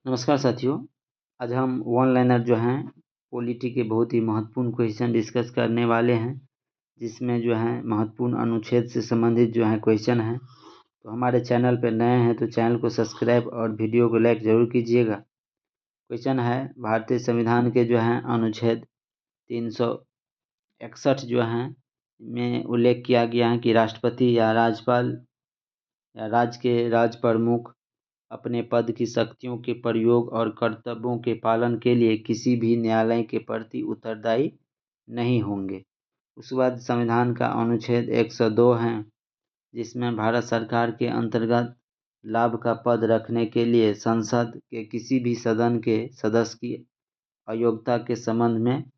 नमस्कार साथियों। आज हम वन लाइनर जो हैं पॉलिटी के बहुत ही महत्वपूर्ण क्वेश्चन डिस्कस करने वाले हैं, जिसमें जो है महत्वपूर्ण अनुच्छेद से संबंधित जो है क्वेश्चन हैं। तो हमारे चैनल पर नए हैं तो चैनल को सब्सक्राइब और वीडियो को लाइक ज़रूर कीजिएगा। क्वेश्चन है, भारतीय संविधान के जो हैं अनुच्छेद 361 जो हैं में उल्लेख किया गया है कि राष्ट्रपति या राज्यपाल या राज्य के राज प्रमुख अपने पद की शक्तियों के प्रयोग और कर्तव्यों के पालन के लिए किसी भी न्यायालय के प्रति उत्तरदायी नहीं होंगे। उसके बाद संविधान का अनुच्छेद 102 है, जिसमें भारत सरकार के अंतर्गत लाभ का पद रखने के लिए संसद के किसी भी सदन के सदस्य की अयोग्यता के संबंध में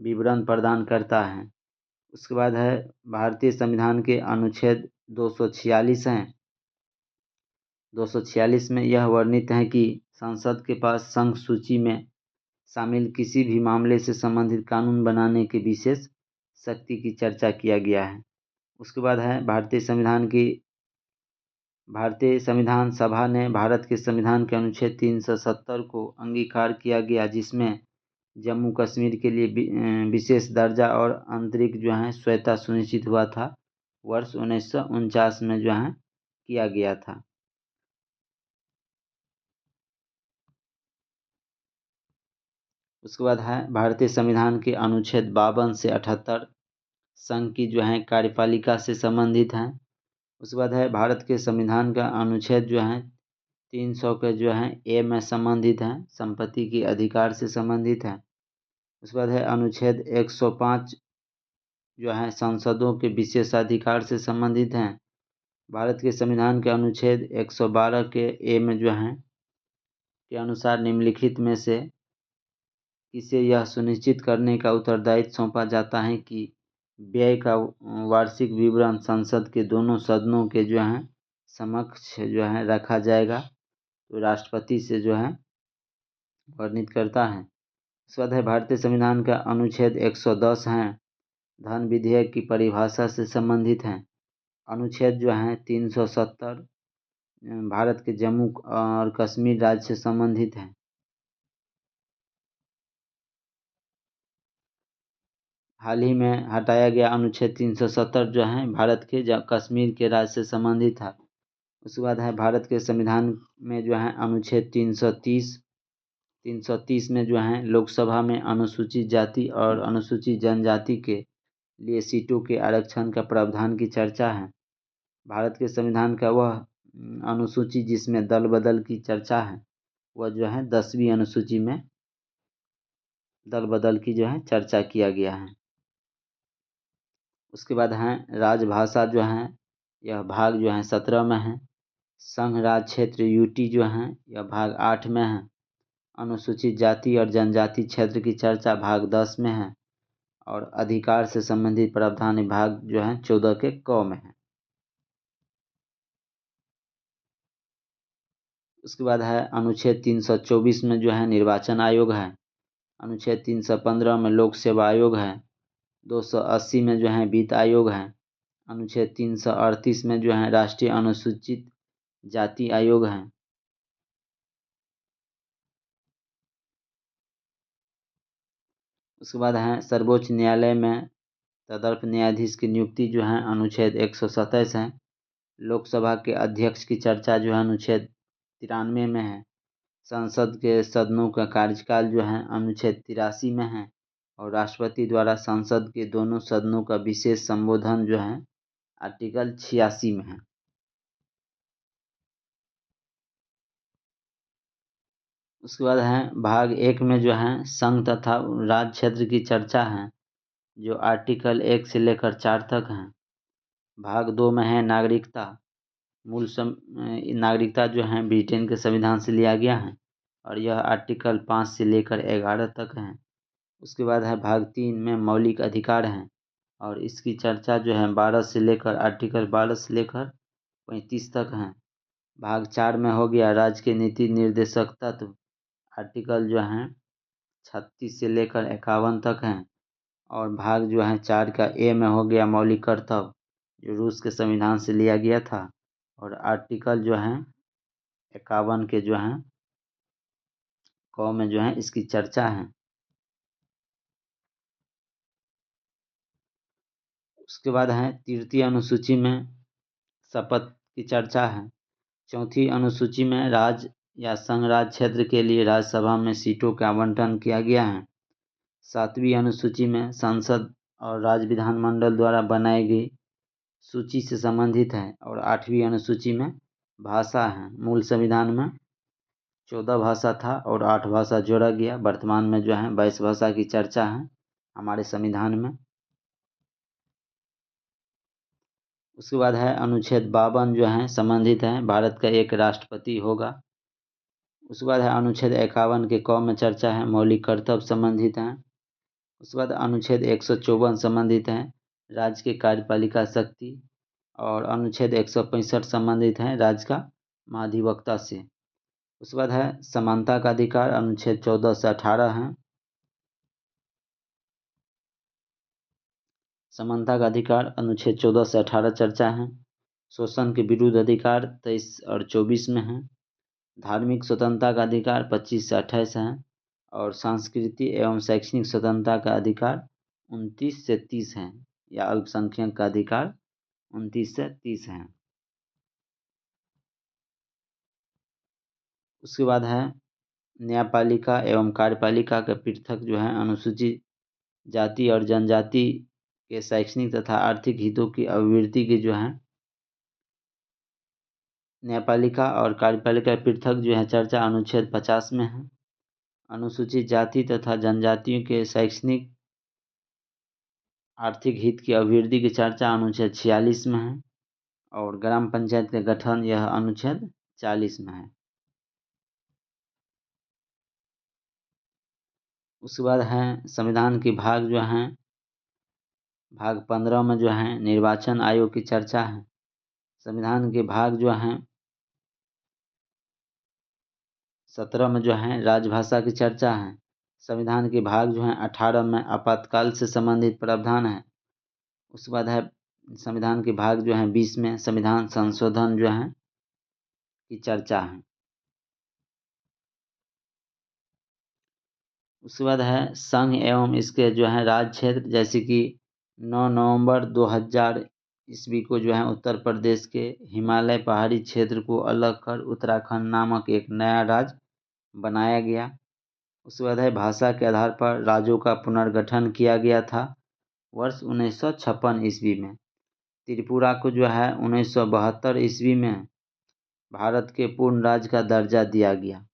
विवरण प्रदान करता है। उसके बाद है भारतीय संविधान के अनुच्छेद 246 हैं। 246 में यह वर्णित है कि संसद के पास संघ सूची में शामिल किसी भी मामले से संबंधित कानून बनाने की विशेष शक्ति की चर्चा किया गया है। उसके बाद है भारतीय संविधान सभा ने भारत के संविधान के अनुच्छेद 370 को अंगीकार किया गया, जिसमें जम्मू कश्मीर के लिए विशेष दर्जा और आंतरिक जो है स्वायत्तता सुनिश्चित हुआ था। वर्ष 1949 में जो है किया गया था। उसके बाद है भारतीय संविधान के अनुच्छेद 52 से 78 संघ की जो है कार्यपालिका से संबंधित हैं। उसके बाद है भारत के संविधान का अनुच्छेद जो है 300 के जो है ए में संबंधित है, संपत्ति के अधिकार से संबंधित है। उसके बाद है अनुच्छेद 105 जो है सांसदों के विशेषाधिकार से संबंधित हैं। भारत के संविधान के अनुच्छेद 112 के ए में जो है के अनुसार निम्नलिखित में से किसे यह सुनिश्चित करने का उत्तरदायित्व सौंपा जाता है कि व्यय का वार्षिक विवरण संसद के दोनों सदनों के जो है समक्ष जो है रखा जाएगा। तो राष्ट्रपति से जो है वर्णित करता है। उसके बाद है भारतीय संविधान का अनुच्छेद 110 है, धन विधेयक की परिभाषा से संबंधित है। अनुच्छेद जो है 370 भारत के जम्मू और कश्मीर राज्य से संबंधित है। हाल ही में हटाया गया अनुच्छेद 370 जो है भारत के कश्मीर के राज्य से संबंधित है। उसके बाद है भारत के संविधान में जो है अनुच्छेद 330 में जो है लोकसभा में अनुसूचित जाति और अनुसूचित जनजाति के लिए सीटों के आरक्षण का प्रावधान की चर्चा है। भारत के संविधान का वह अनुसूची जिसमें दल बदल की चर्चा है, वह जो है 10वीं अनुसूची में दल बदल की जो है चर्चा किया गया है। उसके बाद है राजभाषा जो है यह भाग जो है 17 में है। संघ राज्य क्षेत्र यूटी जो है यह भाग 8 में है। अनुसूचित जाति और जनजाति क्षेत्र की चर्चा भाग 10 में है और अधिकार से संबंधित प्रावधान भाग जो है 14 के क में है। उसके बाद है अनुच्छेद 324 में जो है निर्वाचन आयोग है। अनुच्छेद 315 में लोक सेवा आयोग है। 280 में जो है वित्त आयोग है। अनुच्छेद 338 में जो है राष्ट्रीय अनुसूचित जाति आयोग है। उसके बाद है सर्वोच्च न्यायालय में तदर्थ न्यायाधीश की नियुक्ति जो है अनुच्छेद 127 है। लोकसभा के अध्यक्ष की चर्चा जो है अनुच्छेद 93 में है। संसद के सदनों का कार्यकाल जो है अनुच्छेद 83 में है और राष्ट्रपति द्वारा संसद के दोनों सदनों का विशेष संबोधन जो है आर्टिकल 86 में है। उसके बाद है भाग 1 में जो है संघ तथा राज्य क्षेत्र की चर्चा है, जो आर्टिकल 1 से लेकर 4 तक है। भाग 2 में है नागरिकता। नागरिकता जो है ब्रिटेन के संविधान से लिया गया है और यह आर्टिकल 5 से लेकर 11 तक है। उसके बाद है भाग 3 में मौलिक अधिकार हैं और इसकी चर्चा जो है 12 से लेकर आर्टिकल 12 से लेकर 35 तक है। भाग 4 में हो गया राज्य के नीति निर्देशक तत्व, आर्टिकल जो है 36 से लेकर 51 तक हैं। और भाग जो है 4 का ए में हो गया मौलिक कर्तव्य, जो रूस के संविधान से लिया गया था और आर्टिकल जो है 51 के जो हैं क में जो है इसकी चर्चा है। उसके बाद है तृतीय अनुसूची में शपथ की चर्चा है। चौथी अनुसूची में राज्य या संघ राज्य क्षेत्र के लिए राज्यसभा में सीटों का आवंटन किया गया है। सातवीं अनुसूची में संसद और राज्य विधानमंडल द्वारा बनाई गई सूची से संबंधित है। और आठवीं अनुसूची में भाषा है। मूल संविधान में 14 भाषा था और 8 भाषा जोड़ा गया। वर्तमान में जो है 22 भाषा की चर्चा है हमारे संविधान में। उसके बाद है अनुच्छेद 52 जो है संबंधित है भारत का एक राष्ट्रपति होगा। उसके बाद है अनुच्छेद 51 के क में चर्चा है मौलिक कर्तव्य संबंधित है। उसके बाद अनुच्छेद 154 संबंधित है राज्य के कार्यपालिका शक्ति। और अनुच्छेद 165 संबंधित है राज्य का महाधिवक्ता से। उसके बाद है समानता का अधिकार अनुच्छेद 14 से 18 है। समानता का अधिकार अनुच्छेद 14 से 18 चर्चा है। शोषण के विरुद्ध अधिकार 23 और 24 में है। धार्मिक स्वतंत्रता का अधिकार 25 से 28 है। और सांस्कृतिक एवं शैक्षणिक स्वतंत्रता का अधिकार 29 से 30 है। या अल्पसंख्यक का अधिकार 29 से 30 है। उसके बाद है न्यायपालिका एवं कार्यपालिका का पृथक जो है अनुसूचित जाति और जनजाति के शैक्षणिक तथा आर्थिक हितों की अभिवृद्धि की जो है न्यायपालिका और कार्यपालिका पृथक जो है चर्चा अनुच्छेद 50 में है। अनुसूचित जाति तथा जनजातियों के शैक्षणिक आर्थिक हित की अभिवृद्धि की चर्चा अनुच्छेद 46 में है। और ग्राम पंचायत का गठन यह अनुच्छेद 40 में है। उसके बाद है संविधान के भाग जो हैं भाग 15 में जो है निर्वाचन आयोग की चर्चा है। संविधान के भाग जो हैं 17 में जो है राजभाषा की चर्चा है। संविधान के भाग जो हैं 18 में आपातकाल से संबंधित प्रावधान है। उसके बाद है संविधान के भाग जो हैं 20 में संविधान संशोधन जो है की चर्चा है। उसके बाद है संघ एवं इसके जो है राज्य क्षेत्र, जैसे कि 9 नवंबर 2000 ईस्वी को जो है उत्तर प्रदेश के हिमालय पहाड़ी क्षेत्र को अलग कर उत्तराखंड नामक एक नया राज्य बनाया गया। उसके बाद है भाषा के आधार पर राज्यों का पुनर्गठन किया गया था वर्ष 1956 ईस्वी में। त्रिपुरा को जो है 1972 ईस्वी में भारत के पूर्ण राज्य का दर्जा दिया गया।